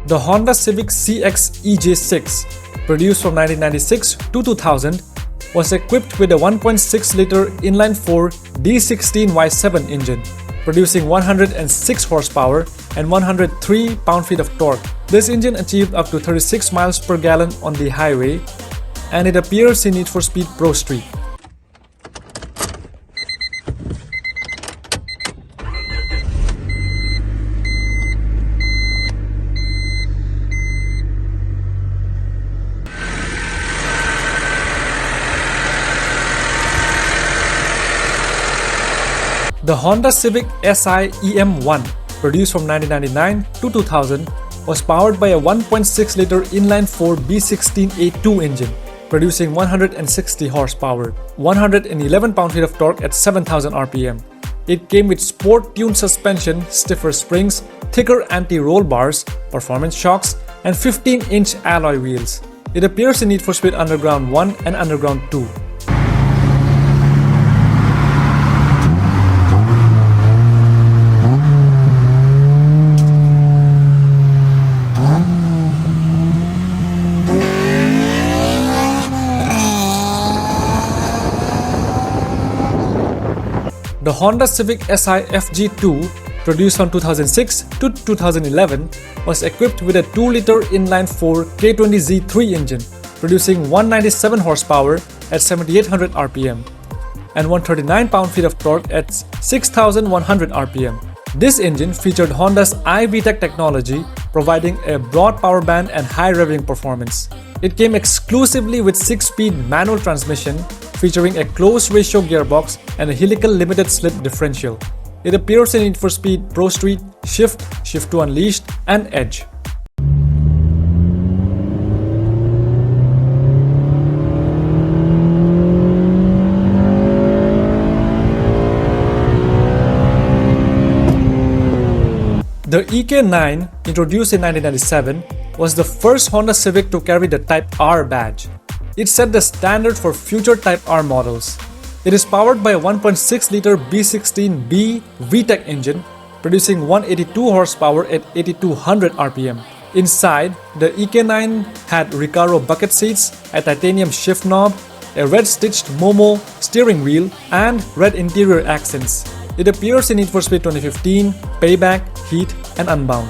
The Honda Civic CX EJ6, produced from 1996 to 2000, was equipped with a 1.6-liter inline-4 D16Y7 engine, producing 106 horsepower and 103 pound-feet of torque. This engine achieved up to 36 miles per gallon on the highway, and it appears in Need for Speed Pro Street. The Honda Civic Si EM1, produced from 1999 to 2000, was powered by a 1.6-liter inline-4 B16A2 engine, producing 160 horsepower, 111 pound-feet of torque at 7,000 RPM. It came with sport-tuned suspension, stiffer springs, thicker anti-roll bars, performance shocks, and 15-inch alloy wheels. It appears in Need for Speed Underground 1 and Underground 2. The Honda Civic Si FG2, produced from 2006 to 2011, was equipped with a 2-liter inline-4 K20Z3 engine, producing 197 horsepower at 7,800 RPM and 139 pound-feet of torque at 6,100 RPM. This engine featured Honda's iVTEC technology, providing a broad power band and high revving performance. It came exclusively with 6-speed manual transmission, featuring a closed-ratio gearbox and a helical limited-slip differential. It appears in Need for Speed Pro Street, Shift, Shift 2 Unleashed, and Edge. The EK9, introduced in 1997, was the first Honda Civic to carry the Type R badge. It set the standard for future Type R models. It is powered by a 1.6-liter B16B VTEC engine, producing 182 horsepower at 8,200 RPM. Inside, the EK9 had Recaro bucket seats, a titanium shift knob, a red-stitched Momo steering wheel, and red interior accents. It appears in Need for Speed 2015, Payback, Heat, and Unbound.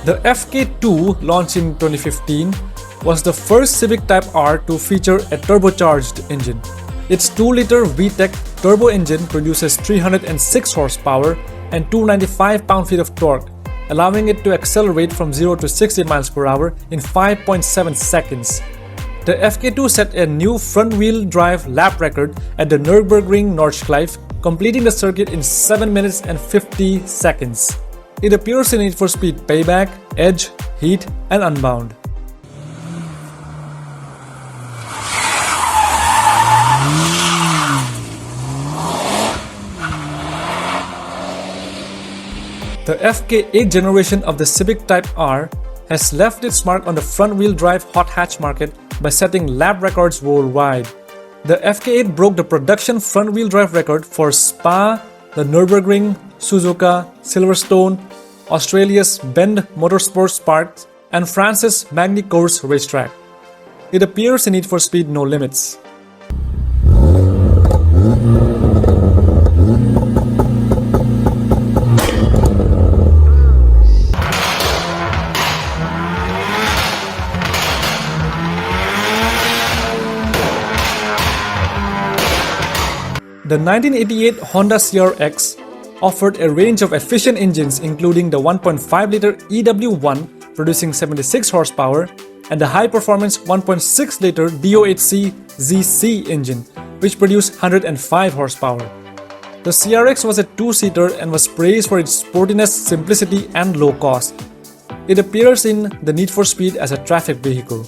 The FK2, launched in 2015, was the first Civic Type R to feature a turbocharged engine. Its 2-liter VTEC turbo engine produces 306 horsepower and 295 pound-feet of torque, allowing it to accelerate from 0 to 60 miles per hour in 5.7 seconds. The FK2 set a new front-wheel drive lap record at the Nürburgring Nordschleife, completing the circuit in 7 minutes and 50 seconds. It appears in Need for Speed Payback, Edge, Heat, and Unbound. The FK8 generation of the Civic Type R has left its mark on the front-wheel drive hot hatch market by setting lap records worldwide. The FK8 broke the production front-wheel drive record for Spa, the Nürburgring, Suzuka, Silverstone, Australia's Bend Motorsports Park, and France's Magny-Cours racetrack. It appears in Need for Speed No Limits. The 1988 Honda CRX offered a range of efficient engines, including the 1.5-liter EW1 producing 76 horsepower and the high-performance 1.6-liter DO8C ZC engine, which produced 105 horsepower. The CRX was a 2-seater and was praised for its sportiness, simplicity, and low cost. It appears in the Need for Speed as a traffic vehicle.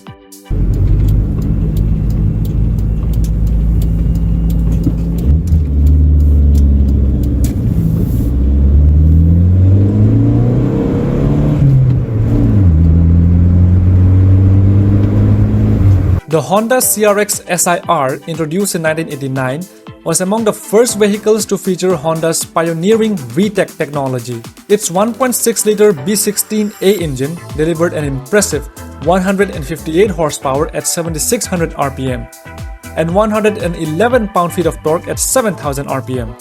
The Honda CRX SIR, introduced in 1989, was among the first vehicles to feature Honda's pioneering VTEC technology. Its 1.6-liter B16A engine delivered an impressive 158 horsepower at 7600 RPM and 111 pound-feet of torque at 7000 RPM,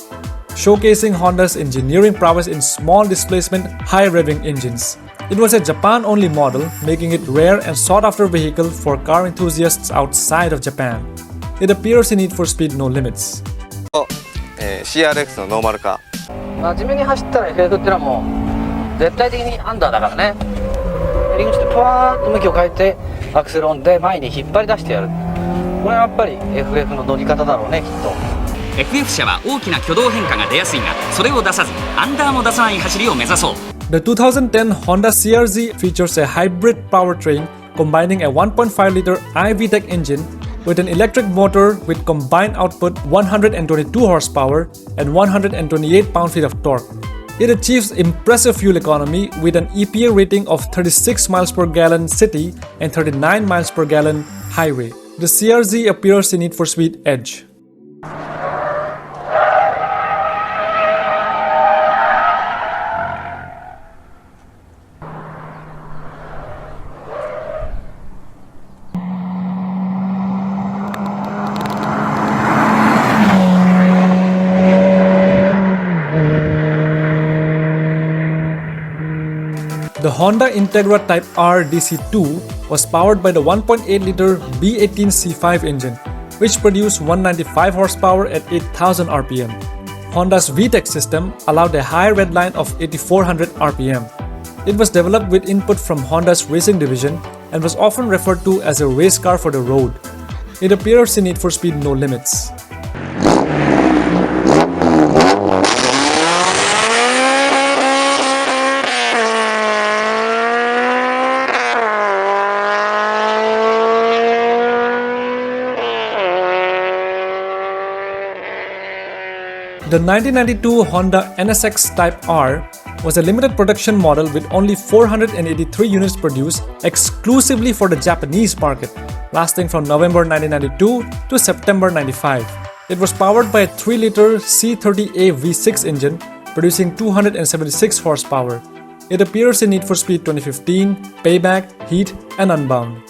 showcasing Honda's engineering prowess in small displacement, high-revving engines. It was a Japan-only model, making it rare and sought-after vehicle for car enthusiasts outside of Japan. It appears in Need for Speed No Limits. CRX のノーマルカー。地面に走ったら FF っていうのはもう絶対的にアンダーだからね。入り口でパワーッと向きを変えてアクセルオンで前に引っ張り出してやる。これはやっぱり FF の乗り方だろうね、きっと。FF 車は大きな挙動変化が出やすいが、それを出さずアンダーも出さない走りを目指そう。The 2010 Honda CR-Z features a hybrid powertrain combining a 1.5-liter iVTEC engine with an electric motor with combined output 122 horsepower and 128 pound-feet of torque. It achieves impressive fuel economy with an EPA rating of 36 miles per gallon city and 39 miles per gallon highway. The CR-Z appears in Need for Speed Edge. The Honda Integra Type R DC2 was powered by the 1.8-liter B18C5 engine, which produced 195 horsepower at 8,000 RPM. Honda's VTEC system allowed a high redline of 8,400 RPM. It was developed with input from Honda's racing division and was often referred to as a race car for the road. It appears in Need for Speed No Limits. The 1992 Honda NSX Type R was a limited production model with only 483 units produced exclusively for the Japanese market, lasting from November 1992 to September 95. It was powered by a 3-liter C30A V6 engine producing 276 horsepower. It appears in Need for Speed 2015, Payback, Heat, and Unbound.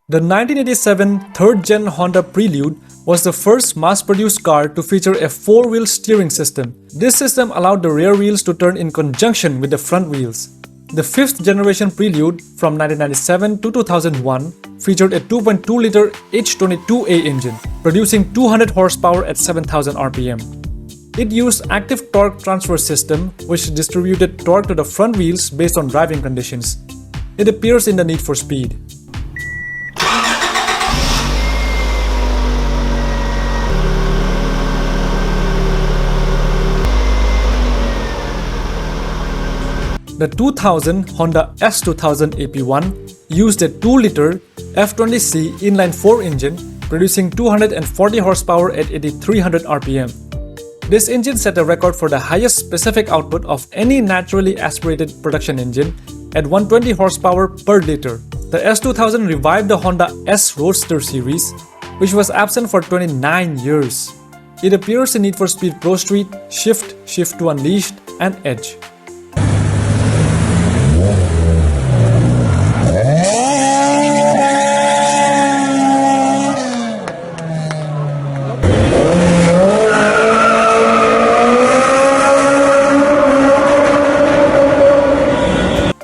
The 1987 third-gen Honda Prelude was the first mass-produced car to feature a 4-wheel steering system. This system allowed the rear wheels to turn in conjunction with the front wheels. The 5th-generation Prelude from 1997 to 2001 featured a 2.2-liter H22A engine, producing 200 horsepower at 7,000 RPM. It used active torque transfer system, which distributed torque to the front wheels based on driving conditions. It appears in the Need for Speed. The 2000 Honda S2000 AP1 used a 2-liter F20C inline-4 engine, producing 240 horsepower at 8,300 RPM. This engine set a record for the highest specific output of any naturally aspirated production engine at 120 horsepower per liter. The S2000 revived the Honda S Roadster series, which was absent for 29 years. It appears in Need for Speed Pro Street, Shift, Shift 2 Unleashed, and Edge.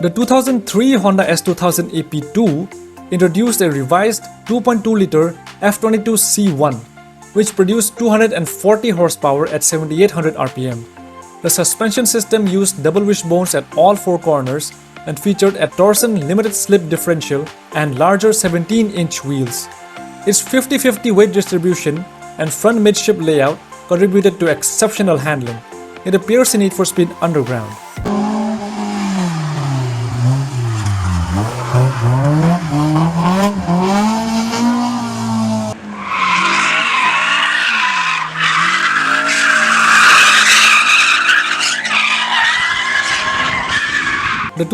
The 2003 Honda S2000 AP2 introduced a revised 2.2-liter F22C1, which produced 240 horsepower at 7,800 RPM. The suspension system used double wishbones at all 4 corners and featured a torsion limited slip differential and larger 17-inch wheels. Its 50-50 weight distribution and front midship layout contributed to exceptional handling. It appears in Need for Speed Underground.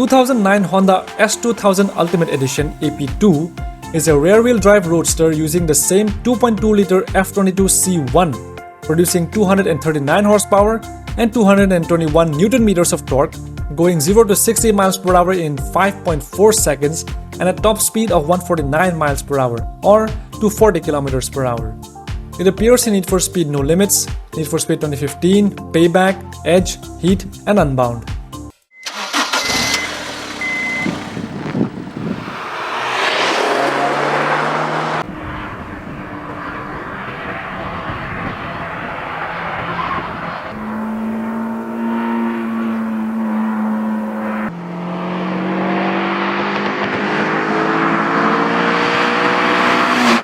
2009 Honda S2000 Ultimate Edition AP2 is a rear-wheel drive roadster using the same 2.2-liter F22 C1, producing 239 horsepower and 221 Newton-meters of torque, going 0 to 60 miles per hour in 5.4 seconds and a top speed of 149 miles per hour or 240 kilometers per hour. It appears in Need for Speed No Limits, Need for Speed 2015, Payback, Edge, Heat, and Unbound.